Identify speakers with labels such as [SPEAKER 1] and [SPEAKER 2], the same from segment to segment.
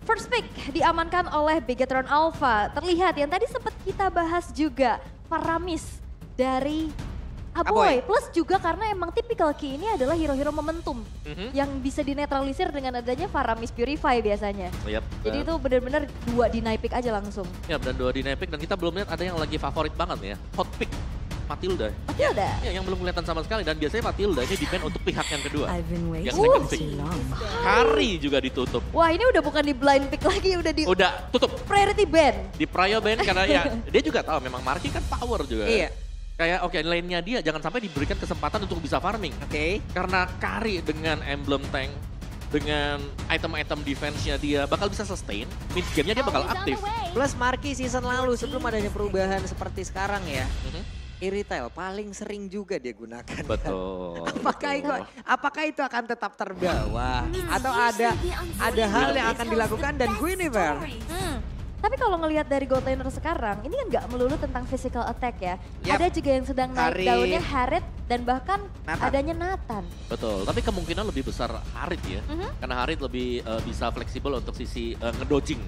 [SPEAKER 1] First pick diamankan oleh Bigetron Alpha. Terlihat yang tadi sempat kita bahas juga, Faramis dari Aboy. Plus juga karena emang typical key ini adalah hero-hero momentum yang bisa dinetralisir dengan adanya Faramis Purify biasanya. Jadi itu benar-benar 2 deny pick aja langsung.
[SPEAKER 2] Dan 2 deny pick dan kita belum lihat ada yang lagi favorit banget ya, hot pick. Matilda.
[SPEAKER 1] Matilda?
[SPEAKER 2] Ya, yang belum kelihatan sama sekali dan biasanya Matilda ini depend untuk pihak yang kedua. Yang
[SPEAKER 1] waiting
[SPEAKER 2] second pick. Kari juga ditutup.
[SPEAKER 1] Wah ini udah bukan di blind pick lagi,
[SPEAKER 2] udah tutup.
[SPEAKER 1] Priority ban.
[SPEAKER 2] Di prio ban karena ya dia juga tahu memang Marky kan power juga.
[SPEAKER 3] Iya.
[SPEAKER 2] Kayak lane-nya dia jangan sampai diberikan kesempatan untuk bisa farming. Karena Kari dengan emblem tank, dengan item-item defense-nya dia bakal bisa sustain, mid game-nya dia bakal aktif.
[SPEAKER 3] Plus Marky season lalu sebelum adanya perubahan seperti sekarang ya. Irritail paling sering juga dia gunakan.
[SPEAKER 2] Betul.
[SPEAKER 3] Apakah itu akan tetap terbawa atau ada hal yang akan dilakukan dan Guinevere?
[SPEAKER 1] Tapi kalau ngelihat dari gold laner sekarang, ini kan nggak melulu tentang physical attack ya. Ada juga yang sedang naik daunnya Harit dan bahkan adanya Nathan.
[SPEAKER 2] Betul, tapi kemungkinan lebih besar Harit ya. Karena Harit lebih bisa fleksibel untuk sisi ngedodging.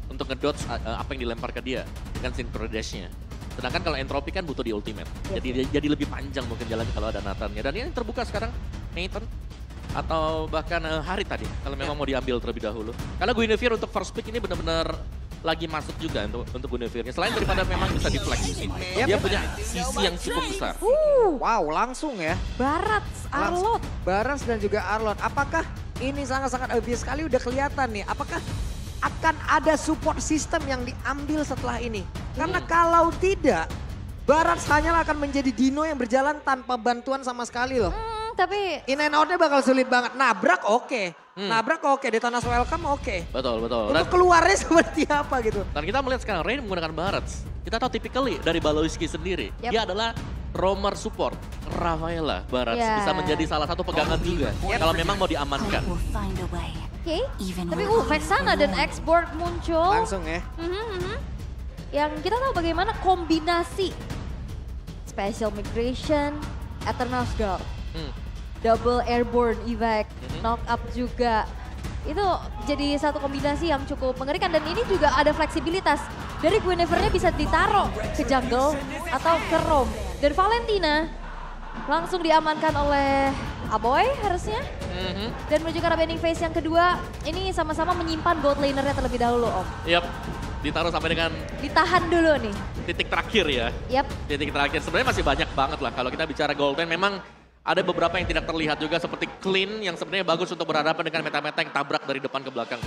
[SPEAKER 2] Untuk ngedodge apa yang dilempar ke dia dengan synchro dash-nya. Sedangkan kalau Entropy kan butuh di ultimate. Jadi lebih panjang mungkin jalannya kalau ada Nathan-nya. Dan ini terbuka sekarang Nathan atau bahkan Harit tadi kalau memang mau diambil terlebih dahulu. Karena Guinevere untuk first pick ini benar-benar lagi masuk juga untuk Guinevere-nya. Selain daripada memang bisa di-flex di sini. Dia punya sisi yang cukup besar.
[SPEAKER 3] Wow, langsung ya.
[SPEAKER 1] Barats, Arlott.
[SPEAKER 3] Barats dan juga Arlott. Apakah ini sangat-sangat obvious sekali udah kelihatan nih. Apakah akan ada support system yang diambil setelah ini? Karena kalau tidak, Barats hanyalah akan menjadi Dino yang berjalan tanpa bantuan sama sekali loh.
[SPEAKER 1] Tapi
[SPEAKER 3] in and out-nya bakal sulit banget. Nabrak oke. Nabrak oke, Detonas welcome oke.
[SPEAKER 2] Betul.
[SPEAKER 3] Untuk keluarnya seperti apa gitu.
[SPEAKER 2] Dan kita melihat sekarang Rain menggunakan Barats. Kita tahu typically dari Baloyski sendiri. Dia adalah roamer support. Rafaela Barats bisa menjadi salah satu pegangan juga. Kalau memang mau diamankan.
[SPEAKER 1] Tapi Vexana dan X-Board muncul.
[SPEAKER 3] Langsung ya.
[SPEAKER 1] Yang kita tahu bagaimana kombinasi Special Migration, Eternal Guard, Double Airborne Evac, Knock Up juga. Itu jadi satu kombinasi yang cukup mengerikan dan ini juga ada fleksibilitas. Dari Guinevere-nya bisa ditaruh ke jungle atau ke roam. Dan Valentina langsung diamankan oleh Aboy harusnya. Dan menuju ke arah bending phase yang kedua, ini sama-sama menyimpan gold laner-nya terlebih dahulu Om.
[SPEAKER 2] Ditaruh sampai dengan
[SPEAKER 1] ditahan dulu nih.
[SPEAKER 2] Titik terakhir ya. Titik terakhir. Sebenarnya masih banyak banget lah kalau kita bicara gold lane. Memang ada beberapa yang tidak terlihat juga seperti Clean yang sebenarnya bagus untuk berhadapan dengan meta-meta yang tabrak dari depan ke belakang.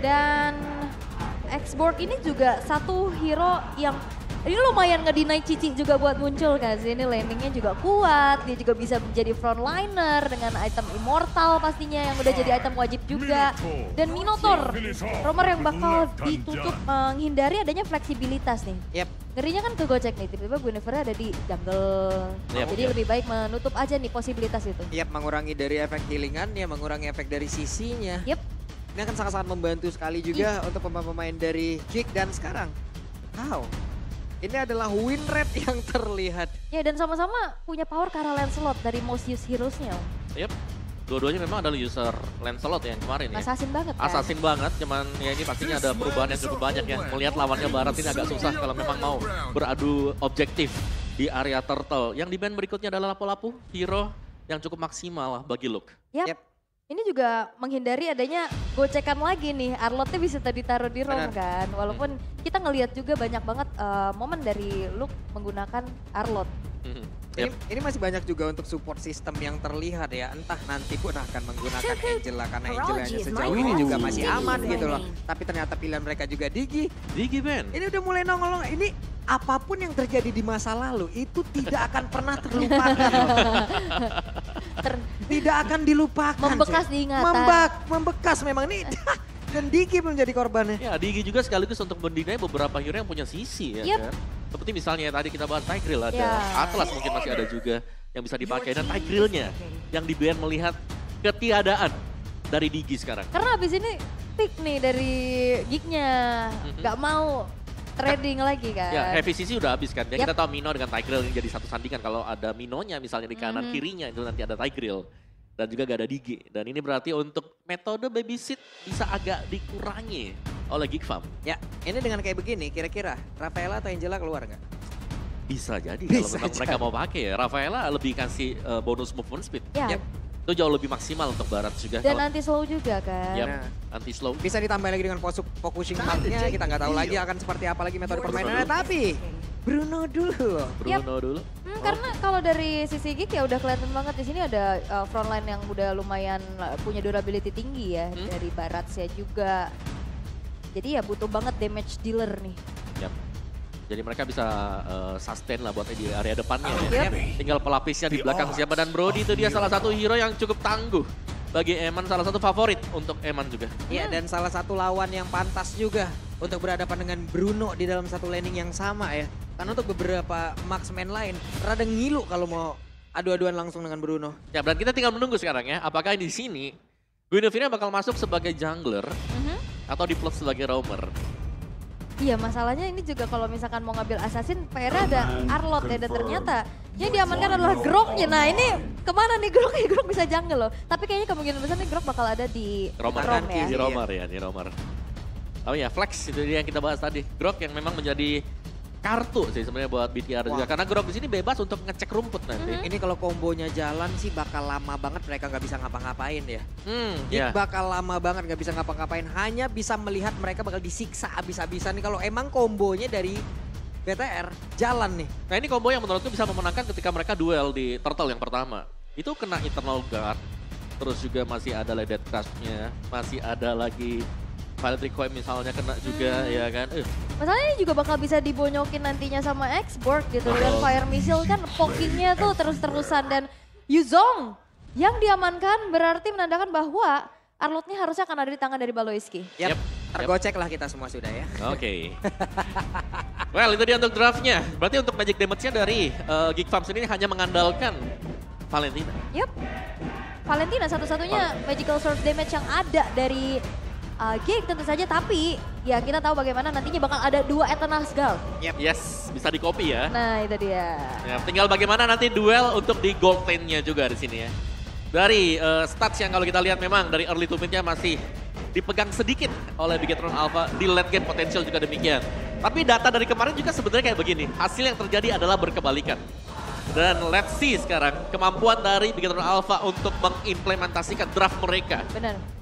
[SPEAKER 1] Dan X-Board ini juga satu hero yang ini lumayan ngedinai Cici juga buat muncul kan sih. Ini landingnya juga kuat, dia juga bisa menjadi frontliner dengan item Immortal pastinya yang udah jadi item wajib juga. Dan Minotaur, rumor yang bakal ditutup menghindari adanya fleksibilitas nih. Ngerinya kan kegocek nih, tiba-tiba Guinevere ada di jungle. Jadi lebih baik menutup aja nih posibilitas itu.
[SPEAKER 3] Mengurangi dari efek healingannya, mengurangi efek dari sisinya. Ini akan sangat-sangat membantu sekali juga untuk pemain-pemain dari Jig dan sekarang. Ini adalah win rate yang terlihat.
[SPEAKER 1] Dan sama-sama punya power ke arah Lancelot dari most used heroes-nya.
[SPEAKER 2] Dua-duanya memang adalah user Lancelot yang kemarin ya.
[SPEAKER 1] Assassin banget kan?
[SPEAKER 2] Assassin banget, cuman ya ini pastinya ada perubahan yang cukup banyak ya. Melihat lawannya Barat ini agak susah kalau memang mau beradu objektif di area Turtle. Yang di band berikutnya adalah Lapu-Lapu, hero yang cukup maksimal bagi Luke.
[SPEAKER 1] Ini juga menghindari adanya gocekan lagi nih. Arlott-nya bisa tadi taruh di roam kan. Walaupun kita ngelihat juga banyak banget momen dari Luke menggunakan Arlott.
[SPEAKER 3] Ini masih banyak juga untuk support system yang terlihat ya. Entah nanti pun akan menggunakan Angela karena Angela sejauh ini juga masih aman gitu loh. Tapi ternyata pilihan mereka juga Digi.
[SPEAKER 2] Digi Ben.
[SPEAKER 3] Ini udah mulai nongol. Ini apapun yang terjadi di masa lalu itu tidak akan pernah terlupakan. Tidak akan dilupakan.
[SPEAKER 1] Membekas diingatan.
[SPEAKER 3] Membekas memang ini. Dan Digi belum jadi korbannya.
[SPEAKER 2] Digi juga sekaligus untuk mendinai beberapa hero yang punya sisi ya kan. Seperti misalnya tadi kita bahas Tigreal ada, Atlas mungkin masih ada juga yang bisa dipakai. Dan Tigreal-nya yang di-ban melihat ketiadaan dari Digi sekarang.
[SPEAKER 1] Karena abis ini pick nih dari Geek-nya, gak mau trading lagi kan.
[SPEAKER 2] Heavy CC udah habis kan. Dan kita tahu Mino dengan Tigreal yang jadi satu sandingan. Kalau ada Minonya misalnya di kanan kirinya itu nanti ada Tigreal. Dan juga gak ada Digi. Dan ini berarti untuk metode babysit bisa agak dikurangi oleh Geek Farm.
[SPEAKER 3] Ya, ini dengan kayak begini, kira-kira Rafaela atau Angela keluar nggak?
[SPEAKER 2] Bisa jadi kalau memang mereka mau pakai ya. Rafaela lebih kasih bonus movement speed.
[SPEAKER 1] Ya.
[SPEAKER 2] Yep. Itu jauh lebih maksimal untuk Barat juga.
[SPEAKER 1] Dan anti slow juga kan.
[SPEAKER 2] Yep, anti slow.
[SPEAKER 3] Bisa ditambah lagi dengan focusing hub-nya, kita nggak tahu lagi akan seperti apa lagi metode permainannya. Tapi Bruno dulu.
[SPEAKER 2] Dulu.
[SPEAKER 1] Karena kalau dari sisi Geek ya udah kelihatan banget di sini ada frontline yang udah lumayan punya durability tinggi ya dari Baratsnya juga. Jadi ya butuh banget damage dealer nih.
[SPEAKER 2] Yap. Jadi mereka bisa sustain lah buat di area depannya ya. Tinggal pelapisnya di belakang siapa, dan Brody itu dia salah satu hero yang cukup tangguh. Bagi Eman salah satu favorit untuk Eman juga.
[SPEAKER 3] Iya, dan salah satu lawan yang pantas juga untuk berhadapan dengan Bruno di dalam satu laning yang sama ya. Karena untuk beberapa marksman lain rada ngilu kalau mau adu-aduan langsung dengan Bruno.
[SPEAKER 2] Ya, dan kita tinggal menunggu sekarang ya. Apakah di sini Guinevere bakal masuk sebagai jungler atau diplot sebagai roamer?
[SPEAKER 1] Iya, masalahnya ini juga kalau misalkan mau ngambil assassin, PR-nya ada Arlott ya, dan ternyata yang diamankan adalah Groknya. Nah ini kemana nih Groknya? Grok bisa jungle loh. Tapi kayaknya kemungkinan besar nih Grok bakal ada di
[SPEAKER 2] roamer
[SPEAKER 1] ya.
[SPEAKER 2] Di roamer ya, di roamer. Oh ya, Flex itu dia yang kita bahas tadi. Grok yang memang menjadi kartu sih sebenarnya buat BTR juga. Karena Grok di sini bebas untuk ngecek rumput nanti.
[SPEAKER 3] Ini kalau kombonya jalan sih bakal lama banget, mereka nggak bisa ngapa-ngapain ya. Bakal lama banget nggak bisa ngapa-ngapain. Hanya bisa melihat mereka bakal disiksa abis-abisan nih kalau emang kombonya dari BTR jalan nih.
[SPEAKER 2] Nah ini combo yang menurutku bisa memenangkan ketika mereka duel di Turtle yang pertama. Itu kena Eternal Guard, terus juga masih ada Death Crush-nya, masih ada lagi Violet Recoil misalnya kena juga ya kan.
[SPEAKER 1] Masalahnya ini juga bakal bisa dibonyokin nantinya sama X-Borg gitu. Dan Fire Missile kan pokingnya tuh terus-terusan. Dan Yuzong yang diamankan berarti menandakan bahwa Arlott-nya harusnya akan ada di tangan dari Baloiski.
[SPEAKER 3] Yep. Tergocek lah kita semua sudah ya.
[SPEAKER 2] Oke. Well itu dia untuk draftnya. Berarti untuk magic damage-nya dari Geek Farm sendiri hanya mengandalkan Valentina.
[SPEAKER 1] Yep. Valentina satu-satunya magical sword damage yang ada dari Geek tentu saja, tapi ya kita tahu bagaimana nantinya bakal ada 2 Eternal Skull.
[SPEAKER 2] Yep. Yes, bisa di copy ya.
[SPEAKER 1] Nah itu dia.
[SPEAKER 2] Ya, tinggal bagaimana nanti duel untuk di gold lane-nya juga di sini ya. Dari stats yang kalau kita lihat memang dari early to mid-nya masih dipegang sedikit oleh Bigetron Alpha, di late game potential juga demikian. Tapi data dari kemarin juga sebenarnya kayak begini, hasil yang terjadi adalah berkebalikan. Dan let's see sekarang kemampuan dari Bigetron Alpha untuk mengimplementasikan draft mereka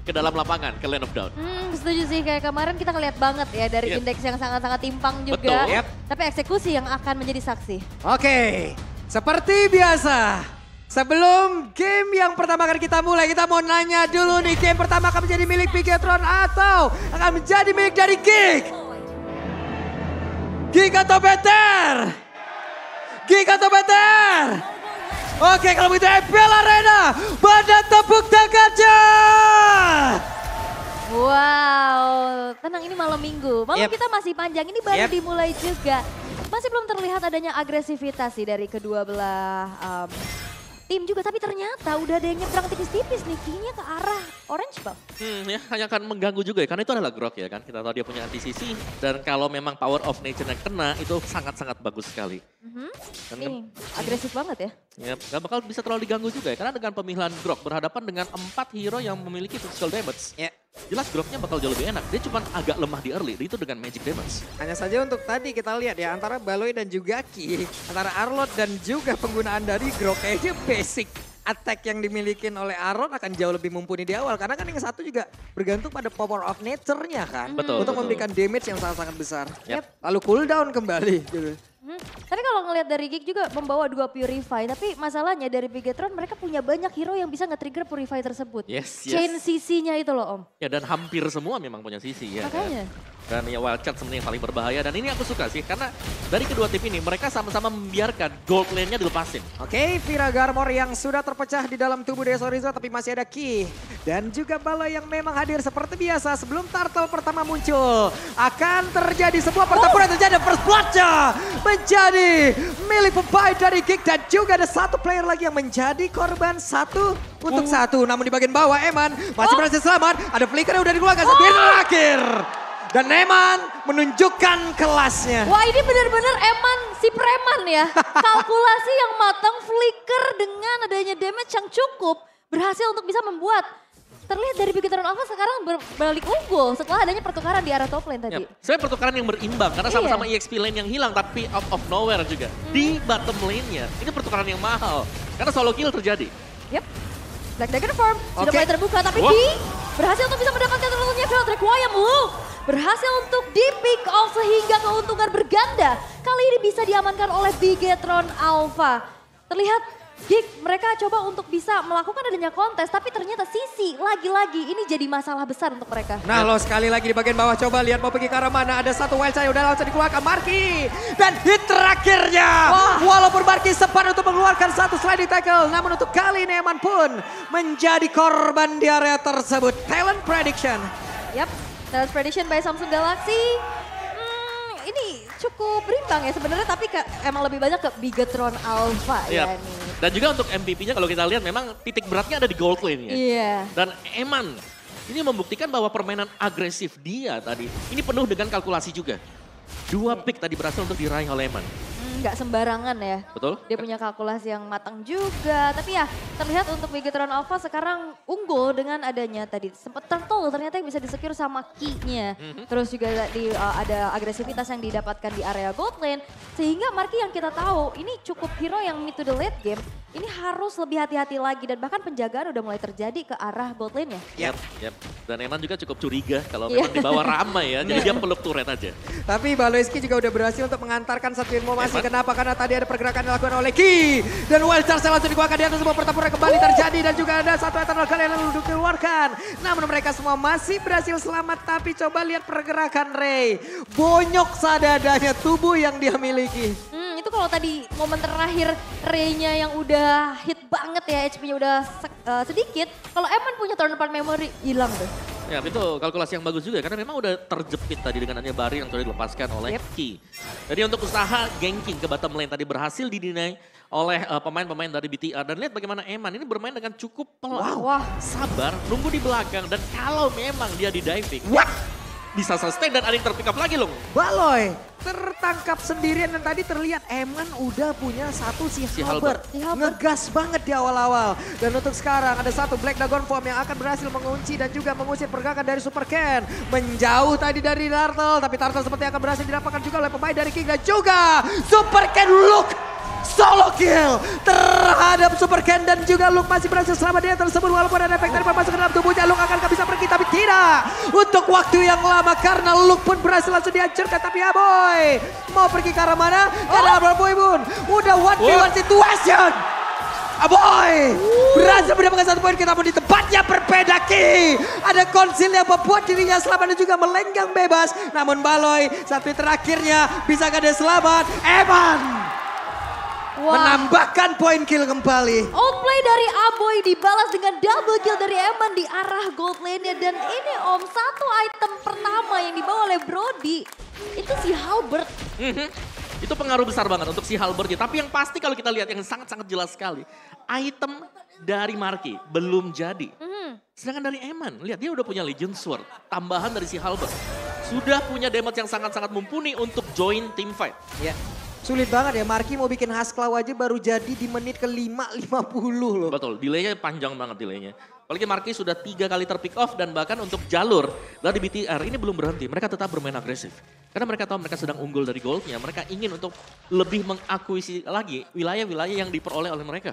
[SPEAKER 2] ke dalam lapangan, ke Land of Dawn.
[SPEAKER 1] Setuju sih, kayak kemarin kita ngeliat banget ya dari indeks yang sangat-sangat timpang juga.
[SPEAKER 2] Betul.
[SPEAKER 1] Tapi eksekusi yang akan menjadi saksi.
[SPEAKER 3] Oke, seperti biasa. Sebelum game yang pertama kali kita mulai, kita mau nanya dulu nih, game pertama akan menjadi milik Bigetron atau akan menjadi milik dari Geek? Geek atau Better? Geek atau Better? Oke, kalau begitu FPL Arena, pada tepuk tangannya.
[SPEAKER 1] Wow, tenang, ini malam minggu. Malam kita masih panjang, ini baru dimulai juga. Masih belum terlihat adanya agresivitas sih dari kedua belah tim juga, tapi ternyata udah ada yang nyebrang tipis-tipis nih, kayaknya ke arah Orange Buff.
[SPEAKER 2] Ya hanya akan mengganggu juga ya, karena itu adalah Grok ya kan. Kita tahu dia punya anti-CC, dan kalau memang Power of Nature yang kena itu sangat-sangat bagus sekali.
[SPEAKER 1] Nih, agresif banget ya.
[SPEAKER 2] Ya, gak bakal bisa terlalu diganggu juga ya, karena dengan pemilihan Grok berhadapan dengan 4 hero yang memiliki physical damage. Jelas Groknya bakal jauh lebih enak, dia cuma agak lemah di early, itu dengan magic damage.
[SPEAKER 3] Hanya saja untuk tadi kita lihat ya, antara Baloi dan juga Ki, antara Arlott dan juga penggunaan dari Grok, kayaknya basic attack yang dimiliki oleh Arlott akan jauh lebih mumpuni di awal. Karena kan yang satu juga bergantung pada power of nature-nya kan. Untuk memberikan damage yang sangat-sangat besar. Lalu cooldown kembali gitu.
[SPEAKER 1] Tapi kalau ngelihat dari Geek juga membawa 2 Purify, tapi masalahnya dari Bigetron mereka punya banyak hero yang bisa nge-trigger Purify tersebut. Chain CC-nya itu loh Om.
[SPEAKER 2] Ya dan hampir semua memang punya CC ya.
[SPEAKER 1] Makanya.
[SPEAKER 2] Dan ya Wildcat sebenarnya yang paling berbahaya, dan ini aku suka sih karena dari kedua tim ini mereka sama-sama membiarkan gold lane-nya dilepasin.
[SPEAKER 3] Oke, Vira Garmor yang sudah terpecah di dalam tubuh dari Sorizo, tapi masih ada Ki. Dan juga Baloi yang memang hadir seperti biasa sebelum turtle pertama muncul. Akan terjadi sebuah pertempuran terjadi, first blood-nya menjadi milik pemain dari Geek, dan juga ada satu player lagi yang menjadi korban 1 untuk 1. Namun di bagian bawah Eman masih berhasil selamat, ada flicker yang udah dikeluarkan sampai terakhir. Dan Eman menunjukkan kelasnya.
[SPEAKER 1] Wah ini benar-benar Eman si preman ya. Kalkulasi yang matang, flicker dengan adanya damage yang cukup. berhasil untuk bisa membuat terlihat dari Bigetron Alpha sekarang berbalik unggul setelah adanya pertukaran di arah top lane tadi.
[SPEAKER 2] Sebenarnya pertukaran yang berimbang karena sama-sama EXP lane yang hilang tapi out of nowhere juga. Di bottom lane-nya ini pertukaran yang mahal karena solo kill terjadi.
[SPEAKER 1] Yep. Black Dagger Farm sudah mulai terbuka tapi berhasil untuk bisa mendapatkan terlalunya Field Requiem. Berhasil untuk di pick off sehingga keuntungan berganda. Kali ini bisa diamankan oleh Bigetron Alpha. Terlihat Gig mereka coba untuk bisa melakukan adanya kontes tapi ternyata Sisi lagi-lagi ini jadi masalah besar untuk mereka.
[SPEAKER 3] Nah lo sekali lagi di bagian bawah coba lihat mau pergi ke arah mana. Ada satu wild yang udah langsung dikeluarkan Marky. Dan hit terakhirnya. Walaupun Marky sempat untuk mengeluarkan satu sliding tackle. Namun untuk kali ini Eman pun menjadi korban di area tersebut. Talent prediction.
[SPEAKER 1] Yap, talent prediction by Samsung Galaxy. Ini cukup berimbang ya sebenarnya tapi emang lebih banyak ke Bigetron Alpha ya nih.
[SPEAKER 2] Dan juga untuk MVP-nya kalau kita lihat memang titik beratnya ada di gold lane ya.
[SPEAKER 1] Iya.
[SPEAKER 2] Dan Eman ini membuktikan bahwa permainan agresif dia tadi ini penuh dengan kalkulasi juga. 2 pick tadi berhasil untuk diraih oleh Eman.
[SPEAKER 1] Nggak sembarangan ya.
[SPEAKER 2] Betul.
[SPEAKER 1] Dia punya kalkulasi yang matang juga. Tapi ya terlihat untuk Bigetron Alpha sekarang unggul dengan adanya tadi. Sempat turtle ternyata yang bisa disecure sama key-nya. Terus juga ada agresivitas yang didapatkan di area gold lane. Sehingga Marky yang kita tahu ini cukup hero yang mid to the late game. Ini harus lebih hati-hati lagi dan bahkan penjagaan udah mulai terjadi ke arah gold lane-nya.
[SPEAKER 2] Yap. Dan Eman juga cukup curiga kalau memang dibawa ramai ya. Jadi dia peluk turret aja.
[SPEAKER 3] Tapi Baloyski juga udah berhasil untuk mengantarkan satu informasi. Kenapa? Karena tadi ada pergerakan yang dilakukan oleh Ki. Dan Wild Charge langsung dikeluarkan di atas sebuah pertempuran kembali terjadi. Dan juga ada satu Eternal Guard yang lalu dikeluarkan. Namun mereka semua masih berhasil selamat. Tapi coba lihat pergerakan Ray. Bonyok sadadanya tubuh yang dia miliki.
[SPEAKER 1] Itu kalau tadi momen terakhir Ray-nya yang udah hit banget ya, HP-nya udah sedikit. Kalau Eman punya turn apart memory, hilang tuh.
[SPEAKER 2] Ya itu kalkulasi yang bagus juga karena memang udah terjepit tadi dengan adanya Bari yang sudah dilepaskan oleh Ki. Jadi untuk usaha ganking ke bottom lane tadi berhasil didinai oleh pemain-pemain dari BTR. Dan lihat bagaimana Eman ini bermain dengan cukup pelan, sabar, nunggu di belakang. Dan kalau memang dia di diving, bisa sustain dan ada yang terpick up lagi loh.
[SPEAKER 3] Baloy tertangkap sendirian dan tadi terlihat Eman udah punya satu si Halberd. Ngegas banget di awal-awal. Dan untuk sekarang ada satu Black Dragon Form yang akan berhasil mengunci dan juga mengusir pergerakan dari Super Ken. Menjauh tadi dari Turtle, tapi Turtle seperti akan berhasil didapatkan juga oleh pemain dari King dan juga Super Ken Look. Solo kill terhadap Super Ken dan juga Luke masih berhasil selamat dia tersebut walaupun ada efek dari masuk ke dalam tubuhnya. Luke akan bisa pergi tapi tidak untuk waktu yang lama karena Luke pun berhasil langsung dihancurkan. Tapi Aboy mau pergi ke arah mana? Karena Aboy pun udah 1v1 situation. Aboy berhasil mendapatkan satu poin kita pun di tempatnya berbeda. Ki ada konsil yang membuat dirinya selamat dan juga melenggang bebas. Namun Baloy satu terakhirnya bisakah dia selamat? Eman menambahkan poin kill kembali.
[SPEAKER 1] Outplay dari Aboy dibalas dengan double kill dari Eman di arah gold lane-nya. Dan ini Om, satu item pertama yang dibawa oleh Brody itu si Halberd.
[SPEAKER 2] Itu pengaruh besar banget untuk si Halberd. Tapi yang pasti kalau kita lihat yang sangat-sangat jelas sekali. Item dari Marky belum jadi. Sedangkan dari Eman, lihat dia udah punya Legion Sword. Tambahan dari si Halberd. Sudah punya damage yang sangat-sangat mumpuni untuk join team fight.
[SPEAKER 3] Ya. Sulit banget ya, Marky mau bikin Hasklaw aja baru jadi di menit ke-5.50 loh.
[SPEAKER 2] Betul, delaynya panjang banget delaynya. Apalagi Marky sudah 3 kali terpick off dan bahkan untuk jalur dari BTR ini belum berhenti. Mereka tetap bermain agresif. Karena mereka tahu mereka sedang unggul dari goldnya. Mereka ingin untuk lebih mengakuisisi lagi wilayah-wilayah yang diperoleh oleh mereka.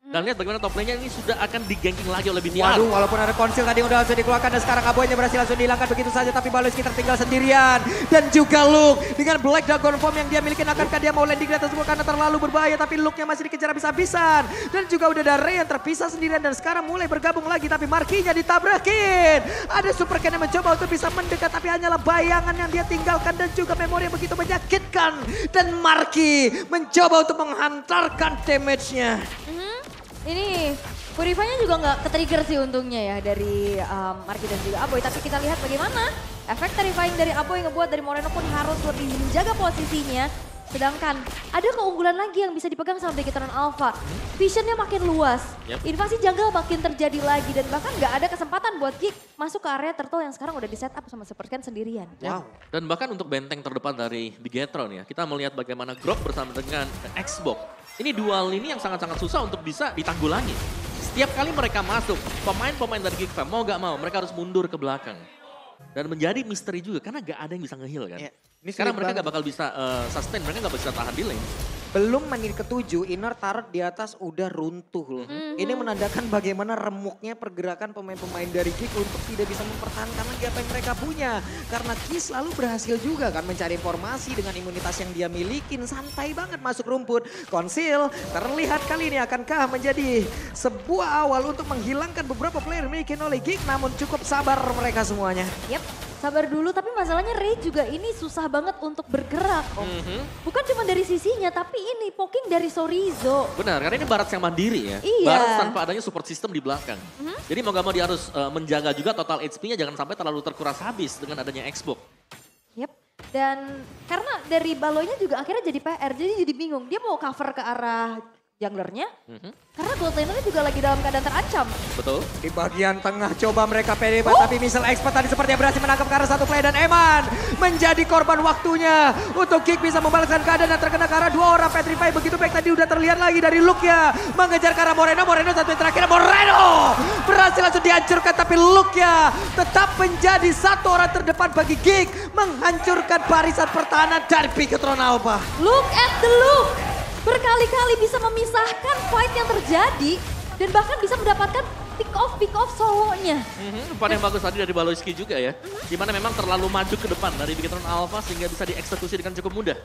[SPEAKER 2] Dan lihat bagaimana top lane-nya ini sudah akan diganking lagi oleh BTR.
[SPEAKER 3] Waduh, walaupun ada konsil tadi yang udah langsung dikeluarkan dan sekarang Aboynya berhasil langsung dihilangkan begitu saja. Tapi Baloyski tertinggal sendirian. Dan juga Luke dengan Black Dragon Form yang dia miliki. Akankah dia mau landing di atas semua karena terlalu berbahaya. Tapi Luke-nya masih dikejar habis-habisan. Dan juga udah ada Ray yang terpisah sendirian dan sekarang mulai bergabung lagi. Tapi Marky-nya ditabrakin. Ada Super Ken yang mencoba untuk bisa mendekat. Tapi hanyalah bayangan yang dia tinggalkan dan juga memori yang begitu menyakitkan. Dan Marky mencoba untuk menghantarkan damage-nya.
[SPEAKER 1] Ini Purify-nya juga nggak ke-trigger sih untungnya ya dari Marky dan juga Aboy. Tapi kita lihat bagaimana efek terrifying dari Aboy ngebuat dari Moreno pun harus lebih menjaga posisinya. Sedangkan ada keunggulan lagi yang bisa dipegang sama Bigetron Alpha. Visionnya makin luas, invasi jungle makin terjadi lagi. Dan bahkan nggak ada kesempatan buat Geek masuk ke area turtle yang sekarang udah di set up sama Super Ken sendirian.
[SPEAKER 2] Wow. Dan bahkan untuk benteng terdepan dari Bigetron ya, kita melihat bagaimana Grok bersama dengan Xbox. Ini dual ini yang sangat-sangat susah untuk bisa ditanggulangi. setiap kali mereka masuk, pemain-pemain dari Geek Fam mau gak mau, mereka harus mundur ke belakang. Dan menjadi misteri juga, karena gak ada yang bisa nge-heal kan. Ya, karena mereka gak bakal bisa sustain, mereka gak bisa tahan di lane.
[SPEAKER 3] Belum menit ke-7, inner turret di atas udah runtuh loh. Ini menandakan bagaimana remuknya pergerakan pemain-pemain dari Geek untuk tidak bisa mempertahankan lagi apa yang mereka punya. Karena Ki selalu berhasil juga kan mencari informasi dengan imunitas yang dia milikin. Santai banget masuk rumput. Konsil terlihat kali ini akankah menjadi sebuah awal untuk menghilangkan beberapa player dimiliki oleh Geek. Namun cukup sabar mereka semuanya.
[SPEAKER 1] Yep. Sabar dulu, tapi masalahnya Ray juga ini susah banget untuk bergerak, Om. Bukan cuma dari sisinya, tapi ini poking dari Sorizo.
[SPEAKER 2] Benar, karena ini Barat yang mandiri ya.
[SPEAKER 1] Iya.
[SPEAKER 2] Barat tanpa adanya support system di belakang. Jadi mau gak mau dia harus menjaga juga total HP-nya jangan sampai terlalu terkuras habis dengan adanya Xbox.
[SPEAKER 1] Yep. Dan karena dari balonya juga akhirnya jadi PR, jadi bingung. Dia mau cover ke arah junglernya, karena gold lanernya juga lagi dalam keadaan terancam.
[SPEAKER 2] Betul.
[SPEAKER 3] Di bagian tengah coba mereka pede, tapi Missile Expert tadi sepertinya berhasil menangkap ke arah satu play dan Eman menjadi korban waktunya untuk Geek bisa membalaskan keadaan dan terkena ke arah dua orang Petrify. Begitu baik tadi udah terlihat lagi dari Luke-nya mengejar ke arah Moreno satu yang terakhir Moreno berhasil langsung dihancurkan, tapi Luke-nya tetap menjadi satu orang terdepan bagi Geek menghancurkan barisan pertahanan dari Bigetron Alpha.
[SPEAKER 1] Look at the look! Berkali-kali bisa memisahkan fight yang terjadi dan bahkan bisa mendapatkan pick off solonya.
[SPEAKER 2] Umpan yang bagus tadi dari Baloyski juga ya. Dimana memang terlalu maju ke depan dari Bigetron Alpha sehingga bisa dieksekusi dengan cukup mudah.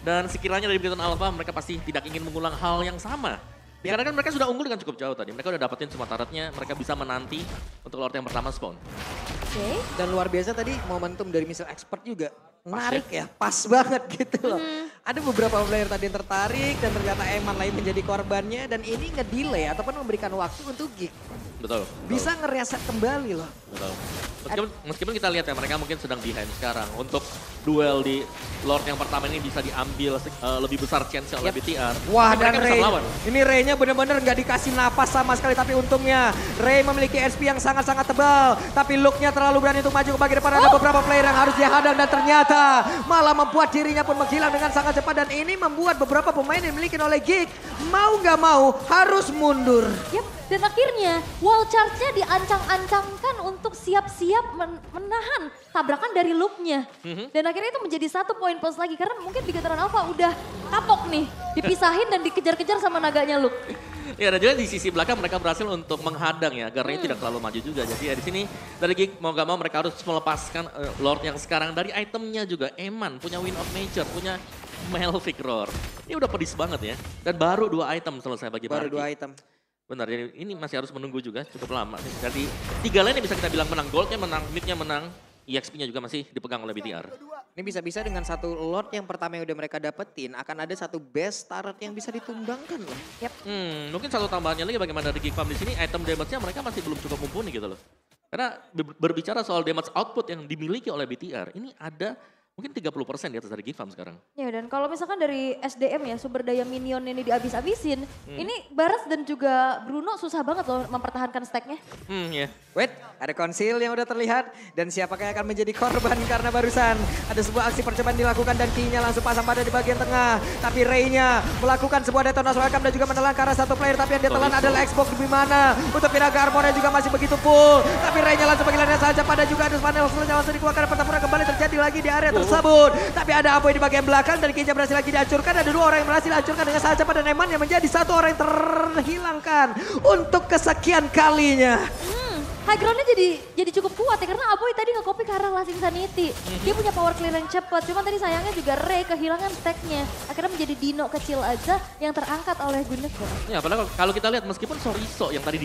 [SPEAKER 2] Dan sekiranya dari Bigetron Alpha mereka pasti tidak ingin mengulang hal yang sama. Karena kan mereka sudah unggul dengan cukup jauh tadi. Mereka udah dapetin semua turretnya, mereka bisa menanti untuk Lord yang pertama spawn.
[SPEAKER 1] Oke.
[SPEAKER 3] Dan luar biasa tadi momentum dari Missile Expert juga. Menarik ya, pas banget gitu loh. Ada beberapa player tadi yang tertarik dan ternyata Eman lain menjadi korbannya. Dan ini nge-delay ataupun memberikan waktu untuk Geek.
[SPEAKER 2] Betul.
[SPEAKER 3] Bisa ngereset kembali loh.
[SPEAKER 2] Betul. Meskipun kita lihat ya mereka mungkin sedang behind sekarang. Untuk duel di Lord yang pertama ini bisa diambil lebih besar chance oleh BTR.
[SPEAKER 3] Wah, dan Ray, ini Ray-nya benar-benar nggak dikasih napas sama sekali. Tapi untungnya Ray memiliki SP yang sangat-sangat tebal. Tapi Luke-nya terlalu berani untuk maju ke bagian depan. Ada beberapa player yang harus dihadang dan ternyata malah membuat dirinya pun menghilang dengan sangat cepat. Dan ini membuat beberapa pemain yang dimiliki oleh Geek mau nggak mau harus mundur.
[SPEAKER 1] Yep. Dan akhirnya wall charge-nya diancang-ancangkan untuk siap-siap menahan tabrakan dari Luke-nya. Dan akhirnya itu menjadi satu poin plus lagi karena mungkin Bigetron Alpha udah kapok nih. Dipisahin dan dikejar-kejar sama naganya Luke.
[SPEAKER 2] Ya, dan juga di sisi belakang mereka berhasil untuk menghadang ya, agar Ray tidak terlalu maju juga. Jadi ya di sini dari Geek mau gak mau mereka harus melepaskan Lord yang sekarang dari itemnya juga. Eman punya Wind of Nature, punya Melvic Roar. Ini udah pedis banget ya. Dan baru 2 item selesai bagi
[SPEAKER 3] Baru
[SPEAKER 2] Marky.
[SPEAKER 3] 2 item.
[SPEAKER 2] Benar, jadi ini masih harus menunggu juga cukup lama. Jadi 3 lane bisa kita bilang menang, goldnya menang, midnya menang, EXP-nya juga masih dipegang oleh BTR.
[SPEAKER 3] Ini bisa-bisa dengan satu Lord yang pertama yang udah mereka dapetin, akan ada satu best turret yang bisa ditumbangkan loh.
[SPEAKER 1] Yep.
[SPEAKER 2] Mungkin satu tambahannya lagi bagaimana dari Geek Farm di sini, item damage-nya mereka masih belum cukup mumpuni gitu loh. Karena berbicara soal damage output yang dimiliki oleh BTR, ini ada mungkin 30% di atas dari Geek Farm sekarang.
[SPEAKER 1] Ya, dan kalau misalkan dari SDM ya, sumber daya minion ini dihabis-habisin, ini Baras dan juga Bruno susah banget loh mempertahankan stack-nya.
[SPEAKER 2] Ya.
[SPEAKER 3] Wait, ada konsil yang udah terlihat dan siapakah yang akan menjadi korban karena barusan ada sebuah aksi percobaan dilakukan dan Ki-nya langsung pasang pada di bagian tengah. Tapi Ray-nya melakukan sebuah detonasi welcome dan juga menelan ke arah satu player, tapi yang dia telan adalah Xbox di mana. Untuk Piraga Armornya juga masih begitu full, tapi Ray-nya langsung panggilannya saja pada juga ada panel selanjutnya langsung dikeluarkan. Pertempuran kembali terjadi lagi di area tersebut. Tapi ada Apoy di bagian belakang dan Ki-nya berhasil lagi dihancurkan. Ada 2 orang yang berhasil dihancurkan dengan saja pada Neman yang menjadi 1 orang yang terhilangkan untuk kesekian kalinya.
[SPEAKER 1] High ground-nya jadi cukup kuat ya karena Aboy tadi nge-copy ke arah Last Insanity. Dia punya power clear yang cepat, cuman tadi sayangnya juga Ray kehilangan stack-nya. Akhirnya menjadi Dino kecil aja yang terangkat oleh Gunnekon.
[SPEAKER 2] Ya padahal kalau kita lihat meskipun Sorizo yang tadi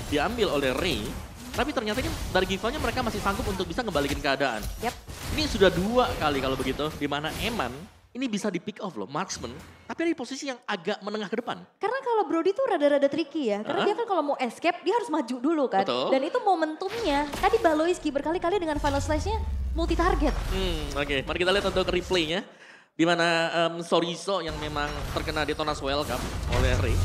[SPEAKER 2] diambil oleh Ray, tapi ternyata ini dari Giva-nya mereka masih sanggup untuk bisa ngebalikin keadaan.
[SPEAKER 1] Yep.
[SPEAKER 2] Ini sudah 2 kali kalau begitu, di mana Eman ini bisa di pick off loh, marksman. Tapi ada di posisi yang agak menengah ke depan.
[SPEAKER 1] Karena kalau Brody tuh rada-rada tricky ya. Karena dia kan kalau mau escape, dia harus maju dulu kan.
[SPEAKER 2] Betul.
[SPEAKER 1] Dan itu momentumnya. Tadi Baloyski berkali-kali dengan final slash-nya multi-target.
[SPEAKER 2] Oke, mari kita lihat untuk replaynya. Di mana Sorizo yang memang terkena detonasi welcome oleh Ray.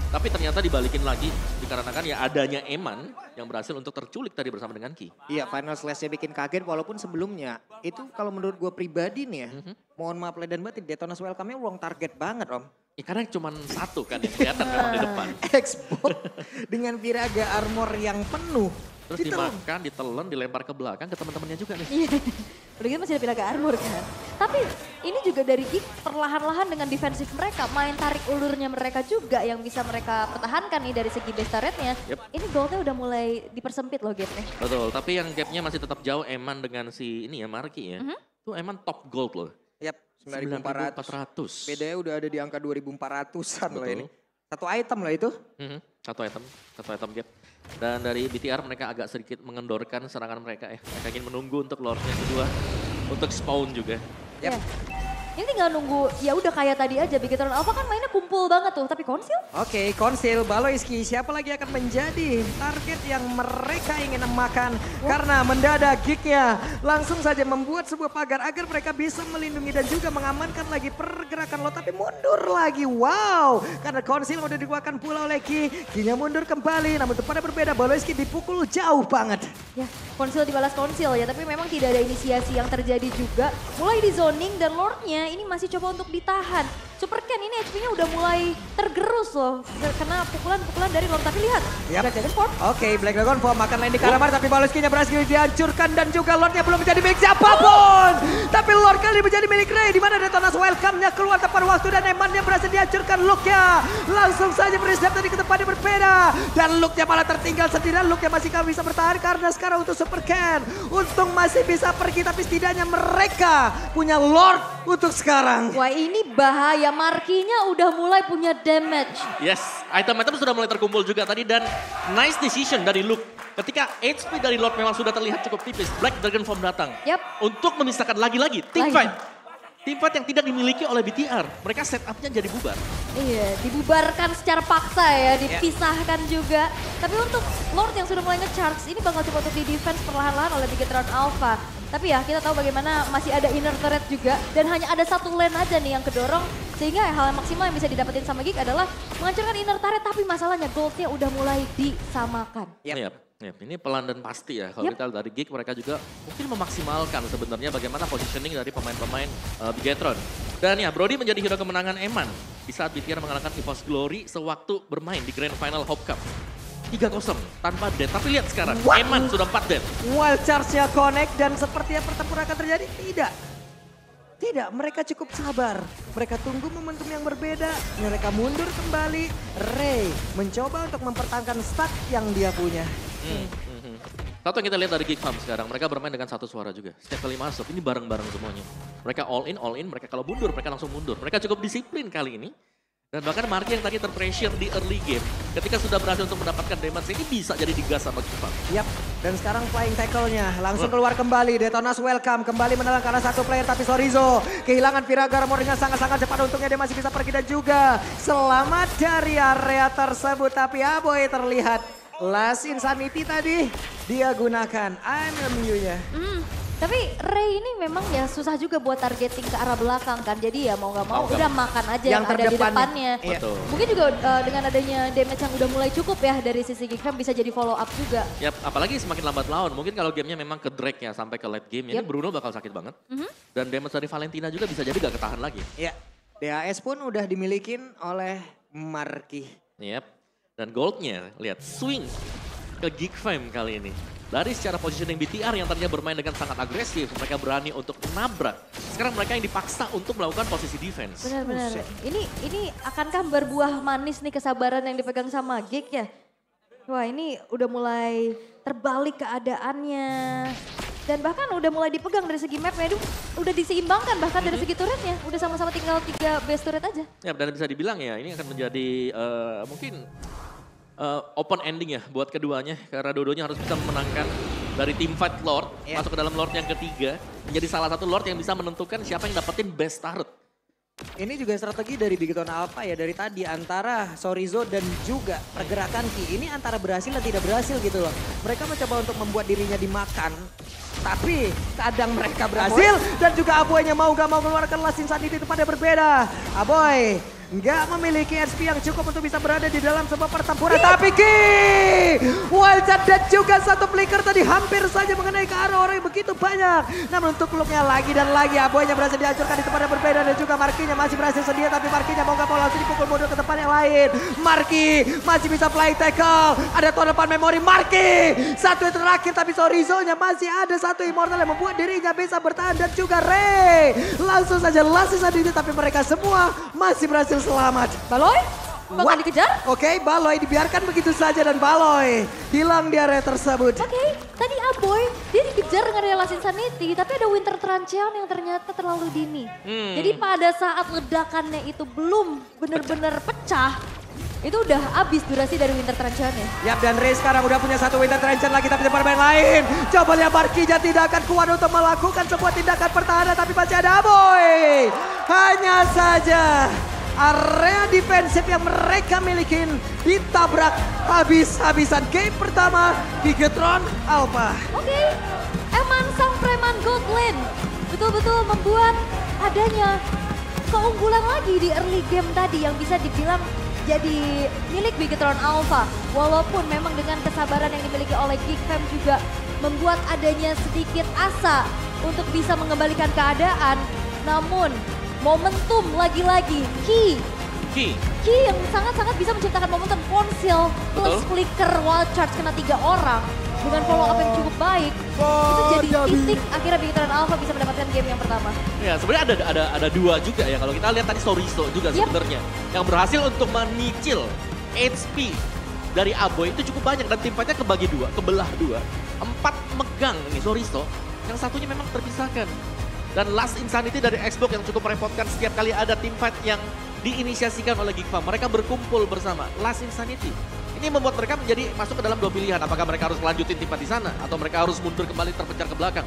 [SPEAKER 2] Tapi ternyata dibalikin lagi dikarenakan ya adanya Eman yang berhasil untuk terculik tadi bersama dengan Ki.
[SPEAKER 3] Iya, final slash-nya bikin kaget walaupun sebelumnya itu kalau menurut gue pribadi nih ya, mohon maaf dan batin, detonasi welcome-nya wrong target banget Om.
[SPEAKER 2] Ya, karena cuma satu kan yang kelihatan memang di depan.
[SPEAKER 3] Xbox dengan Firaga armor yang penuh.
[SPEAKER 2] Terus dimakan, ditelan, dilempar ke belakang ke teman-temannya juga nih.
[SPEAKER 1] Iya, udah gitu masih ada Firaga armor kan. Tapi ini juga dari Geek perlahan-lahan dengan defensif mereka, main tarik ulurnya mereka juga yang bisa mereka pertahankan nih dari segi base turretnya. Ini goldnya udah mulai dipersempit loh gapnya.
[SPEAKER 2] Betul, tapi yang gapnya masih tetap jauh Eman dengan si ini ya Marky ya. Tuh Eman top gold loh.
[SPEAKER 3] Yap, 9.400. Bedanya udah ada di angka 2.400-an loh ini. Satu item lah itu.
[SPEAKER 2] Satu item gap. Dan dari BTR mereka agak sedikit mengendorkan serangan mereka ya. Mereka ingin menunggu untuk lordnya kedua, untuk spawn juga.
[SPEAKER 3] Yap.
[SPEAKER 1] Ini tinggal nunggu, ya udah kayak tadi aja Bigetron Alpha kan mainnya kumpul banget tuh, tapi Konsil?
[SPEAKER 3] Oke, Konsil, Baloyski, siapa lagi akan menjadi target yang mereka ingin makan? Karena mendadak Geeknya langsung saja membuat sebuah pagar agar mereka bisa melindungi dan juga mengamankan lagi pergerakan lo, tapi mundur lagi, wow! Karena Konsil udah dikuatkan pula oleh Ki-nya mundur kembali, namun pada berbeda Baloyski dipukul jauh banget.
[SPEAKER 1] Ya, Konsil dibalas Konsil ya, tapi memang tidak ada inisiasi yang terjadi juga. Mulai di zoning dan lordnya ini masih coba untuk ditahan. Super Ken ini HP-nya udah mulai tergerus loh. Kena pukulan-pukulan dari Lord. Tapi lihat, Black Dragon Form.
[SPEAKER 3] Oke, Black Dragon Form makan lane di Karamar. Tapi Baloyski-nya berhasil dihancurkan. Dan juga Lordnya belum menjadi milik siapapun. Tapi Lord kali menjadi milik Ray. Dimana Detonas welcome-nya keluar tepat waktu. Dan Eman-nya berhasil dihancurkan. Look-nya langsung saja beristirahat tadi ke tempatnya berbeda. Dan Look-nya malah tertinggal sendirian. Look-nya masih bisa bertahan. Karena sekarang untuk Super Ken. Untung masih bisa pergi. Tapi setidaknya mereka punya Lord untuk sekarang.
[SPEAKER 1] Wah, ini bahaya. Markinya udah mulai punya damage.
[SPEAKER 2] Yes, item-item sudah mulai terkumpul juga tadi dan nice decision dari Luke. Ketika HP dari Lord memang sudah terlihat cukup tipis, Black Dragon Form datang. Untuk memisahkan lagi-lagi team fight. Team fight yang tidak dimiliki oleh BTR. Mereka setupnya jadi bubar.
[SPEAKER 1] Iya, dibubarkan secara paksa ya, dipisahkan juga. Tapi untuk Lord yang sudah mulai nge-charge, ini bakal coba untuk di-defense perlahan-lahan oleh Bigetron Alpha. Tapi ya kita tahu bagaimana masih ada inner turret juga. Dan hanya ada satu lane aja nih yang kedorong. Sehingga hal yang maksimal yang bisa didapetin sama Geek adalah menghancurkan inner turret. Tapi masalahnya goldnya udah mulai disamakan.
[SPEAKER 2] Ini pelan dan pasti ya. Kalau kita dari Geek mereka juga mungkin memaksimalkan sebenarnya bagaimana positioning dari pemain-pemain Bigetron. Dan ya Brody menjadi hero kemenangan Eman di saat BTR mengalahkan EVOS Glory sewaktu bermain di Grand Final Hope Cup. 3-0 tanpa dead, tapi lihat sekarang Eman sudah 4 dead.
[SPEAKER 3] Wild charge-nya connect dan seperti yang pertempuran akan terjadi, tidak, mereka cukup sabar. Mereka tunggu momentum yang berbeda, mereka mundur kembali. Ray mencoba untuk mempertahankan stack yang dia punya.
[SPEAKER 2] Satu yang kita lihat dari Geek Farm sekarang, mereka bermain dengan satu suara juga. Setiap kali masuk, ini bareng-bareng semuanya. Mereka all in, mereka kalau mundur, mereka langsung mundur. Mereka cukup disiplin kali ini. Dan bahkan Marky yang tadi terpressure di early game, ketika sudah berhasil untuk mendapatkan damage, ini bisa jadi digas sama Geek Farm.
[SPEAKER 3] Yap, dan sekarang flying tackle-nya langsung keluar kembali. Detonas welcome, kembali menelan karena satu player, tapi Sorizo kehilangan Firaga armor dengan sangat-sangat cepat. Untungnya dia masih bisa pergi dan juga selamat dari area tersebut. Tapi Aboy terlihat last insanity tadi dia gunakan IMMU-nya.
[SPEAKER 1] Tapi Ray ini memang ya susah juga buat targeting ke arah belakang kan. Jadi ya mau gak mau udah makan aja yang ada di depannya. Mungkin juga dengan adanya damage yang udah mulai cukup ya dari sisi Geekfam bisa jadi follow up juga.
[SPEAKER 2] Yap, apalagi semakin lambat lawan. Mungkin kalau gamenya memang ke drag ya sampai ke late game, ini Bruno bakal sakit banget. Dan damage dari Valentina juga bisa jadi gak ketahan lagi.
[SPEAKER 3] Iya, DAS pun udah dimilikin oleh Marky.
[SPEAKER 2] Yap, dan goldnya lihat swing ke Geekfam kali ini. Dari secara positioning BTR yang tadinya bermain dengan sangat agresif, mereka berani untuk menabrak. Sekarang mereka yang dipaksa untuk melakukan posisi defense.
[SPEAKER 1] Benar-benar. Ini akankah berbuah manis nih kesabaran yang dipegang sama Geek ya? Wah ini udah mulai terbalik keadaannya. Dan bahkan udah mulai dipegang dari segi mapnya, udah diseimbangkan bahkan dari segi turretnya. Udah sama-sama tinggal 3 base turret aja.
[SPEAKER 2] Ya dan bisa dibilang ya ini akan menjadi mungkin open ending ya buat keduanya. Karena dua-duanya harus bisa memenangkan dari team fight Lord. Masuk ke dalam Lord yang ketiga. Menjadi salah satu Lord yang bisa menentukan siapa yang dapetin best turret.
[SPEAKER 3] Ini juga strategi dari Bigetron Alpha ya dari tadi antara Sorizo dan juga pergerakan Ki. Ini antara berhasil dan tidak berhasil gitu loh. Mereka mencoba untuk membuat dirinya dimakan. Tapi kadang mereka berhasil dan juga Aboynya mau gak mau mengeluarkan last insanity itu pada berbeda. Aboy nggak memiliki SP yang cukup untuk bisa berada di dalam sebuah pertempuran. Tapi Ki, Wildcat dan juga satu flicker tadi hampir saja mengenai ke arah orang yang begitu banyak. Namun untuk looknya lagi dan lagi, Aboynya berhasil dihancurkan di tempat yang berbeda dan juga Markinya masih berhasil sedia, tapi Markinya mau nggak mau langsung dipukul mundur ke tempat yang lain. Marki masih bisa flying tackle, ada tahun depan memori Marki. Satu yang terakhir tapi Sorizo-nya masih ada satu immortal yang membuat dirinya bisa bertahan dan juga Ray. Langsung saja last season ini tapi mereka semua masih berhasil selamat.
[SPEAKER 1] Baloy? Bakal dikejar?
[SPEAKER 3] Oke, Baloy dibiarkan begitu saja dan Baloy hilang di area tersebut.
[SPEAKER 1] Oke, tadi Aboy dia dikejar dengan Last Insanity, tapi ada Winter Trancheon yang ternyata terlalu dini. Jadi pada saat ledakannya itu belum benar-benar pecah, itu udah habis durasi dari Winter Trancheon-nya.
[SPEAKER 3] Yap, dan Ray sekarang udah punya satu Winter Trancheon lagi, tapi tempat main lain. Coba lihat Markija tidak akan kuat untuk melakukan sebuah tindakan pertahanan, tapi masih ada Aboy. Hanya saja area defensif yang mereka miliki ditabrak habis-habisan. Game pertama Gigatron Alpha.
[SPEAKER 1] Oke, Eman sang preman Goldlane betul-betul membuat adanya keunggulan lagi di early game tadi yang bisa dibilang jadi milik Gigatron Alpha. Walaupun memang dengan kesabaran yang dimiliki oleh Geekfam juga membuat adanya sedikit asa untuk bisa mengembalikan keadaan. Namun momentum lagi-lagi, Ki yang sangat-sangat bisa menciptakan momentum Ponsil plus flicker wild charge kena 3 orang dengan follow up yang cukup baik. Itu jadi titik akhirnya Gigatron Alpha bisa mendapatkan game yang pertama.
[SPEAKER 2] Ya sebenarnya ada dua juga ya, kalau kita lihat tadi Sorizo juga sebenarnya yang berhasil untuk menyicil HP dari Aboy itu cukup banyak dan tim fightnya kebagi dua, kebelah dua. 4 megang nih Sorizo, yang satunya memang terpisahkan. Dan Last Insanity dari Xbox yang cukup merepotkan setiap kali ada tim fight yang diinisiasikan oleh Geekfam. Mereka berkumpul bersama Last Insanity. Ini membuat mereka menjadi masuk ke dalam 2 pilihan. Apakah mereka harus melanjutin tim fight di sana atau mereka harus mundur kembali terpencar ke belakang.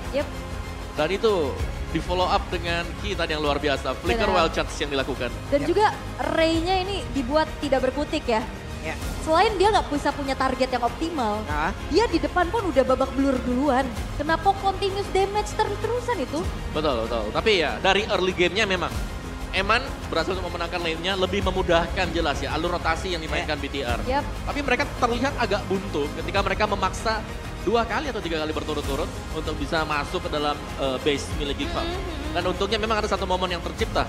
[SPEAKER 2] Dan itu di follow up dengan Ki tadi yang luar biasa. Flicker wild charge yang dilakukan.
[SPEAKER 1] Dan juga Ray-nya ini dibuat tidak berkutik ya. Selain dia nggak bisa punya target yang optimal, dia di depan pun udah babak belur duluan. Kenapa continuous damage terus-terusan itu?
[SPEAKER 2] Betul. Tapi ya dari early game-nya memang Eman berhasil untuk memenangkan lane-nya, lebih memudahkan jelas ya alur rotasi yang dimainkan BTR. Tapi mereka terlihat agak buntu ketika mereka memaksa 2 kali atau 3 kali berturut-turut untuk bisa masuk ke dalam base milik Geekfam. Dan untungnya memang ada satu momen yang tercipta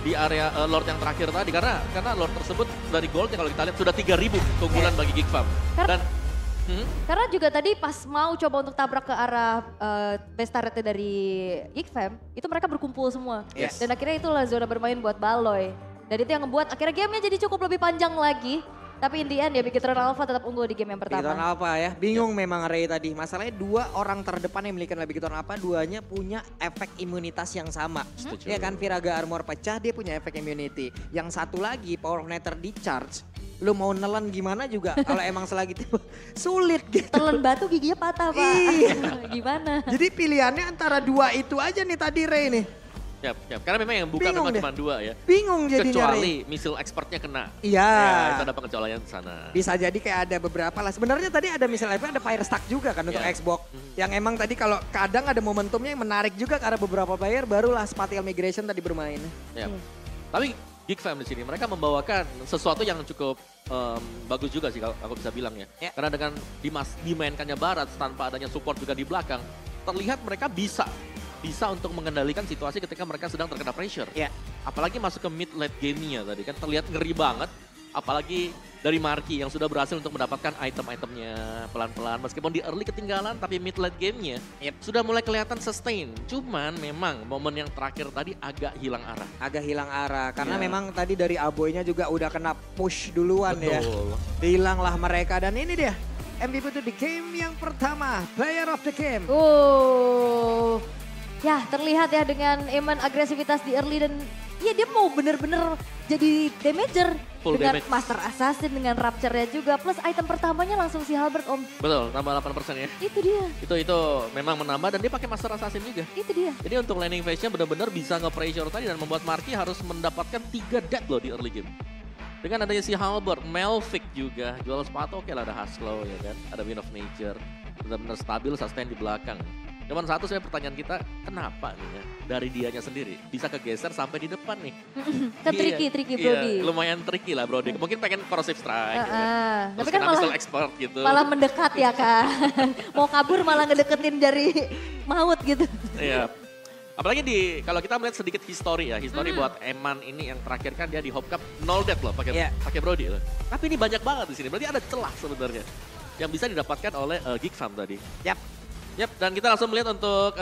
[SPEAKER 2] di area Lord yang terakhir tadi karena Lord tersebut dari gold yang kalau kita lihat sudah 3.000 keunggulan bagi Geekfam.
[SPEAKER 1] Karena juga tadi pas mau coba untuk tabrak ke arah base turretnya dari Geekfam, itu mereka berkumpul semua. Dan akhirnya itulah zona bermain buat Baloy. Dan itu yang membuat akhirnya gamenya jadi cukup lebih panjang lagi. Tapi in the end ya Gigatron Alpha tetap unggul di game yang pertama.
[SPEAKER 3] Gigatron Alpha ya, bingung memang Ray tadi. Masalahnya 2 orang terdepan yang memiliki Gigatron Alpha, 2-nya punya efek imunitas yang sama. Ya kan, Viraga armor pecah, dia punya efek immunity. Yang satu lagi Power of Nether di charge. Lu mau nelen gimana juga kalau emang selagi itu sulit gitu.
[SPEAKER 1] Telan batu giginya patah Pak. Gimana?
[SPEAKER 3] Jadi pilihannya antara 2 itu aja nih tadi Ray nih.
[SPEAKER 2] Siap. Karena memang yang buka memang cuma 2 ya.
[SPEAKER 3] Bingung jadinya
[SPEAKER 2] kecuali misil expertnya kena.
[SPEAKER 3] Iya.
[SPEAKER 2] Ya, itu ada pengecualian di sana.
[SPEAKER 3] Bisa jadi kayak ada beberapa lah. Sebenarnya tadi ada misil expert, ada fire stack juga kan untuk Xbox. Yang emang tadi kalau kadang ada momentumnya yang menarik juga karena beberapa player barulah spatial migration tadi bermain.
[SPEAKER 2] Tapi Geekfam di sini mereka membawakan sesuatu yang cukup bagus juga sih kalau aku bisa bilang ya. Karena dengan dimainkannya Barat tanpa adanya support juga di belakang, terlihat mereka bisa untuk mengendalikan situasi ketika mereka sedang terkena pressure. Apalagi masuk ke mid-late game-nya tadi kan terlihat ngeri banget. Apalagi dari Marki yang sudah berhasil untuk mendapatkan item-itemnya pelan-pelan. Meskipun di early ketinggalan tapi mid-late game-nya sudah mulai kelihatan sustain. Cuman memang momen yang terakhir tadi agak hilang arah.
[SPEAKER 3] Karena memang tadi dari Aboynya juga udah kena push duluan ya. Hilanglah mereka dan ini dia. MVP itu di game yang pertama. Player of the game.
[SPEAKER 1] Ya terlihat ya dengan Eman agresivitas di early dan ya dia mau bener-bener jadi damager.
[SPEAKER 2] Full
[SPEAKER 1] dengan
[SPEAKER 2] damage.
[SPEAKER 1] Master Assassin, dengan Rapture-nya juga. Plus item pertamanya langsung si Halberd Om.
[SPEAKER 2] Betul, tambah 8% ya.
[SPEAKER 1] Itu dia.
[SPEAKER 2] Itu memang menambah dan dia pakai Master Assassin juga.
[SPEAKER 1] Itu dia.
[SPEAKER 2] Jadi untuk landing phase-nya benar-benar bisa nge-pressure tadi dan membuat Marki harus mendapatkan 3 death loh di early game. Dengan adanya si Halberd, Melvick juga, jual sepatu oke lah ada Haslow ya kan. Ada Wind of Nature, benar-benar stabil sustain di belakang. Cuman satu sebenarnya pertanyaan kita, kenapa nih ya dari dianya sendiri bisa kegeser sampai di depan nih?
[SPEAKER 1] Kan tricky Brody.
[SPEAKER 2] Iya, lumayan tricky lah Brody. Mungkin pengen corrosive strike.
[SPEAKER 1] Tapi kan malah
[SPEAKER 2] expert gitu.
[SPEAKER 1] Malah mendekat ya kan. Mau kabur malah ngedeketin dari maut gitu.
[SPEAKER 2] Iya. Apalagi kalau kita melihat sedikit history ya, buat Eman ini yang terakhir kan dia di Hope Cup 0 death loh pakai Brody loh. Tapi ini banyak banget di sini. Berarti ada celah sebenarnya yang bisa didapatkan oleh Geek Fam tadi. Yap, dan kita langsung melihat untuk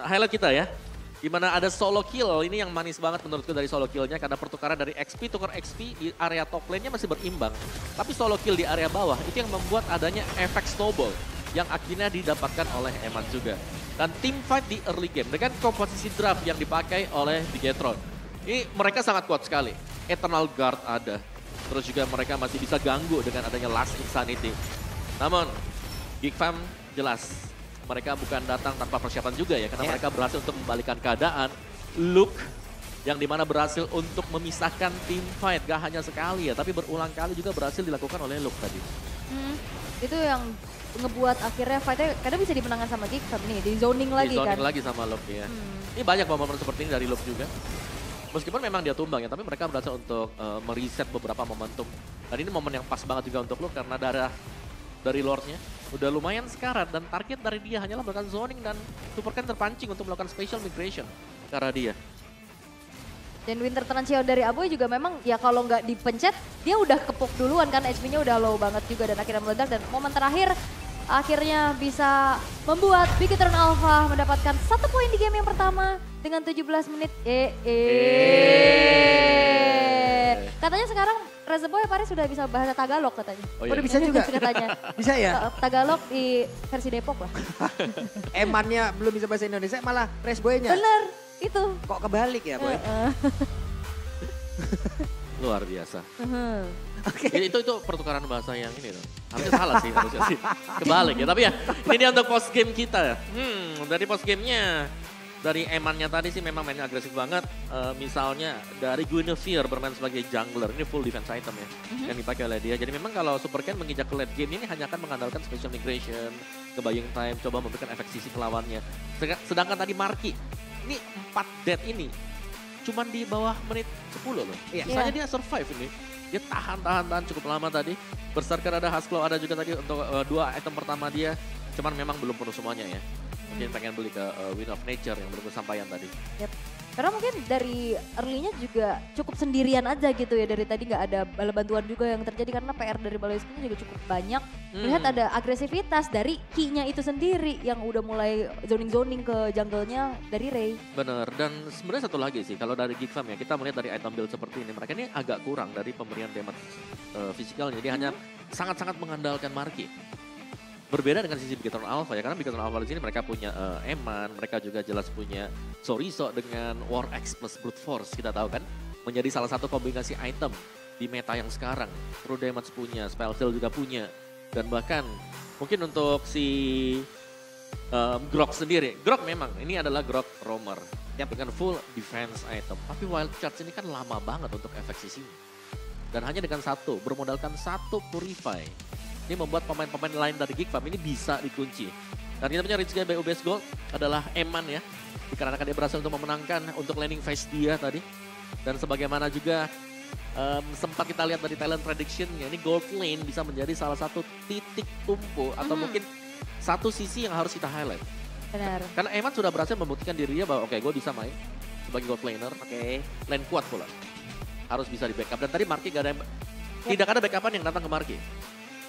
[SPEAKER 2] highlight kita ya. Dimana ada solo kill, ini yang manis banget menurutku dari solo killnya. Karena pertukaran dari XP tukar XP di area top lane-nya masih berimbang. Tapi solo kill di area bawah itu yang membuat adanya efek snowball. Yang akhirnya didapatkan oleh Eman juga. Dan team fight di early game dengan komposisi draft yang dipakai oleh Bigetron. Ini mereka sangat kuat sekali. Eternal Guard ada. Terus juga mereka masih bisa ganggu dengan adanya Last Insanity. Namun, Geek Fam jelas. Mereka bukan datang tanpa persiapan juga ya, karena mereka berhasil untuk membalikan keadaan. Luke yang dimana berhasil untuk memisahkan tim fight, gak hanya sekali ya, tapi berulang kali juga berhasil dilakukan oleh Luke tadi.
[SPEAKER 1] Itu yang ngebuat akhirnya fightnya kadang bisa dimenangkan sama Geek Fam nih, di zoning lagi kan. Di
[SPEAKER 2] zoning lagi sama Luke ya. Ini banyak momen seperti ini dari Luke juga. Meskipun memang dia tumbang ya, tapi mereka berhasil untuk mereset beberapa momentum. Dan ini momen yang pas banget juga untuk Luke karena dari Lordnya udah lumayan sekarat dan target dari dia hanyalah melakukan zoning dan Supercan terpancing untuk melakukan special migration ke arah dia.
[SPEAKER 1] Dan Winter Transition dari Aboy juga memang ya kalau nggak dipencet dia udah kepuk duluan kan, HP-nya udah low banget juga dan akhirnya meledak dan momen terakhir akhirnya bisa membuat Bigetron Alpha mendapatkan 1 poin di game yang pertama dengan 17 menit. Katanya sekarang Reservoir Paris sudah bisa bahasa Tagalog katanya.
[SPEAKER 3] Udah bisa juga?
[SPEAKER 1] Katanya.
[SPEAKER 3] Bisa ya?
[SPEAKER 1] Tagalog di versi Depok lah.
[SPEAKER 3] Emannya belum bisa bahasa Indonesia malah Resboy-nya.
[SPEAKER 1] Bener, itu.
[SPEAKER 3] Kok kebalik ya Boy?
[SPEAKER 2] Luar biasa.
[SPEAKER 3] Oke.
[SPEAKER 2] Itu pertukaran bahasa yang ini loh. Harusnya salah sih, harusnya sih. Kebalik ya, tapi ya ini dia untuk post game kita. Dari post gamenya. Dari Emannya tadi sih memang mainnya agresif banget. Misalnya dari Guinevere bermain sebagai jungler. Ini full defense item ya. Yang dipakai oleh dia. Jadi memang kalau Supercan menginjak ke late game ini hanya akan mengandalkan special migration. Kebayang time. Coba memberikan efek sisi ke lawannya. Sedangkan tadi Marky. Ini 4 death ini. Cuman di bawah menit 10 loh. Misalnya dia survive ini. Dia tahan cukup lama tadi. Berserker ada Husklaw ada juga tadi untuk 2 item pertama dia. Cuman memang belum penuh semuanya ya. Mungkin pengen beli ke Wind of Nature yang belum kesampaian tadi.
[SPEAKER 1] Karena mungkin dari early-nya juga cukup sendirian aja gitu ya. Dari tadi nggak ada bala bantuan juga yang terjadi karena PR dari Baloiskinya juga cukup banyak. Melihat ada agresivitas dari key-nya itu sendiri yang udah mulai zoning-zoning ke jungle-nya dari Ray.
[SPEAKER 2] Bener, dan sebenarnya satu lagi sih kalau dari Geek Fam ya kita melihat dari item build seperti ini. Mereka ini agak kurang dari pemberian damage fisikalnya. Dia hanya sangat-sangat mengandalkan Marky. Berbeda dengan sisi Bigetron Alpha ya, karena Bigetron Alpha di sini mereka punya Eman, mereka juga jelas punya Soriso dengan War X plus Brute Force, kita tahu kan, menjadi salah satu kombinasi item di meta yang sekarang. True Damage punya, Spell Steal juga punya, dan bahkan mungkin untuk si Grok sendiri, Grok memang ini adalah Grok Roamer dengan full defense item, tapi Wild Charge ini kan lama banget untuk efek sisinya. Dan hanya dengan bermodalkan 1 Purify. Ini membuat pemain-pemain lain dari Geek Fam ini bisa dikunci. Dan kita punya Rich Guy by UBS Gold adalah Eman ya. Dikarenakan dia berhasil untuk memenangkan untuk landing phase dia tadi. Dan sebagaimana juga sempat kita lihat dari talent prediction-nya, ini gold lane bisa menjadi salah satu titik tumpu atau mungkin satu sisi yang harus kita highlight.
[SPEAKER 1] Benar.
[SPEAKER 2] Karena Eman sudah berhasil membuktikan dirinya bahwa oke, gue bisa main sebagai gold laner. Lane kuat pula. Harus bisa di backup. Dan tadi Marky tidak ada backupan yang datang ke Marky.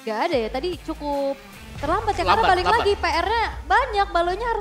[SPEAKER 1] Gak ada ya, tadi cukup terlambat ya karena balik lagi PR-nya banyak, Balonya harus